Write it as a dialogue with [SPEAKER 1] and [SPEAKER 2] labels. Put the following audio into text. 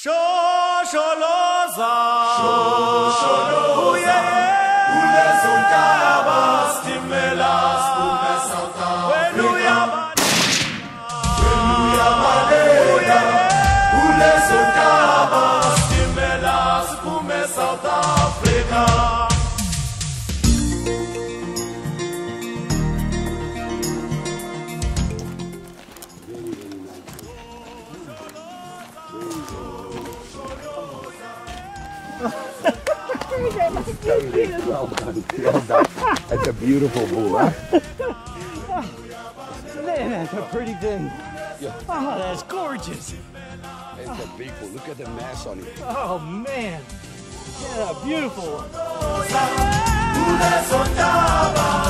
[SPEAKER 1] Shosholoza,
[SPEAKER 2] Shosholoza, ulezontaba stimela spune South Africa. Ulezontaba stimela spune South Africa.
[SPEAKER 3] Well done, well done. That's a beautiful bull, huh?
[SPEAKER 4] Man, that's a pretty thing.
[SPEAKER 3] Yeah.
[SPEAKER 4] Oh, that's gorgeous.
[SPEAKER 3] It's a big bull. Look at the mass on it.
[SPEAKER 4] Oh, man. Yeah, beautiful.
[SPEAKER 2] Ulezontaba